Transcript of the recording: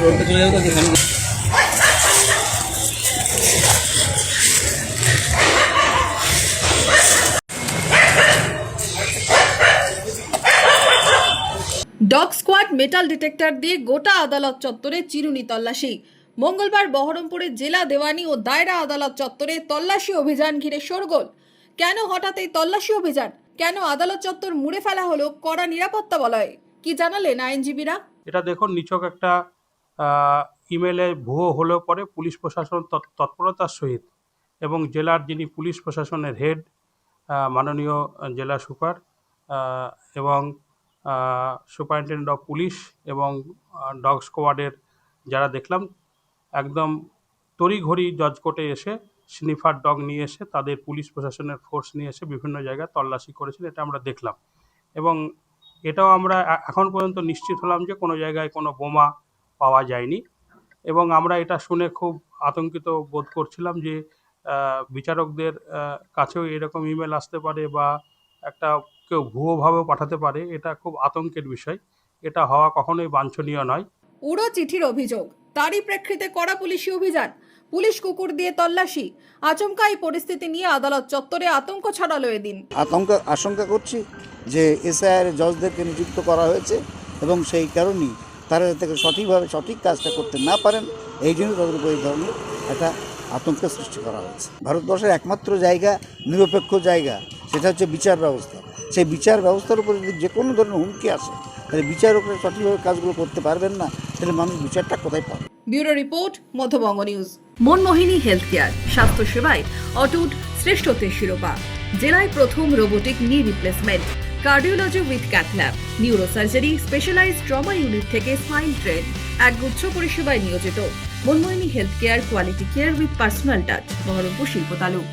Dog squad metal detector দিয়ে গোটা আদালত চত্বরে চিরুনি তল্লাশি। মঙ্গলবার বহরমপুরের জেলা দেওয়ানি ও দায়রা আদালত চত্বরে তল্লাশি অভিযান ঘিরে শোরগোল। কেন হঠাৎ এই তল্লাশি অভিযান? কেন আদালত চত্বর মুড়ে ফেলা হলো কড়া নিরাপত্তা বলয়ে? কি জানালেন আইনজীবীরা? এটা দেখুন, নিছক একটা ইমেলে ভুয়ো হলেও পরে পুলিশ প্রশাসন তৎপরতার সহিত এবং জেলার যিনি পুলিশ প্রশাসনের হেড মাননীয় জেলা সুপার এবং সুপারিনটেন্ডেন্ট অফ পুলিশ এবং ডগ স্কোয়াডের যারা দেখলাম একদম তড়িঘড়ি জজ কোর্টে এসে স্নিফার ডগ নিয়ে এসে তাদের পুলিশ প্রশাসনের ফোর্স নিয়ে এসে বিভিন্ন জায়গায় তল্লাশি করেছেন। এটা আমরা দেখলাম এবং এটাও আমরা এখন পর্যন্ত নিশ্চিত হলাম যে কোনো জায়গায় কোনো বোমা পাওয়া যায়নি এবং আমরা এটা শুনে খুব আতঙ্কিত বোধ করছিলাম যে বিচারকদের কাছেও এরকম ইমেল আসতে পারে বা একটা কেউ ভুয়োভাবেও পাঠাতে পারে। এটা খুব আতঙ্কের বিষয়। এটা হওয়া কখনোই বাঞ্ছনীয় নয়। উড়ো চিঠির অভিযোগ, তারই প্রেক্ষিতে কড়া পুলিশি অভিযান, পুলিশ কুকুর দিয়ে তল্লাশি। আচমকা এই পরিস্থিতি নিয়ে আদালত চত্বরে আতঙ্ক ছড়ালো এদিন। আশঙ্কা করছি যে এসআইআর জজদেরকে নিযুক্ত করা হয়েছে এবং সেই কারণেই তারা যাতে সঠিকভাবে সঠিক কাজটা করতে না পারেন, এই জন্য তাদের উপর এই ধরনের একটা আতঙ্কের সৃষ্টি করা হয়েছে। ভারতবর্ষের একমাত্র জায়গা, নিরপেক্ষ জায়গা, সেটা হচ্ছে বিচার ব্যবস্থা। সেই বিচার ব্যবস্থার উপরে যদি যে কোনো ধরনের হুমকি আসে, তাহলে বিচারকরা সঠিকভাবে কাজগুলো করতে পারবেন না, তাহলে মানুষ বিচারটা কোথায় পাবে? Bureau report, Madhyabanga news. Manmohini health care, স্বাস্থ্য সেবায় অটুট শ্রেষ্ঠত্বের শিরোপা। জেলায় প্রথম robotic knee replacement, cardiology with cath lab, neurosurgery, specialised trauma unit থেকে স্পাইন ট্রেন, একগুচ্ছ পরিষেবায় নিয়োজিত। Manmohini health care, quality care with personal touch, Baharampur শিল্প তালুক।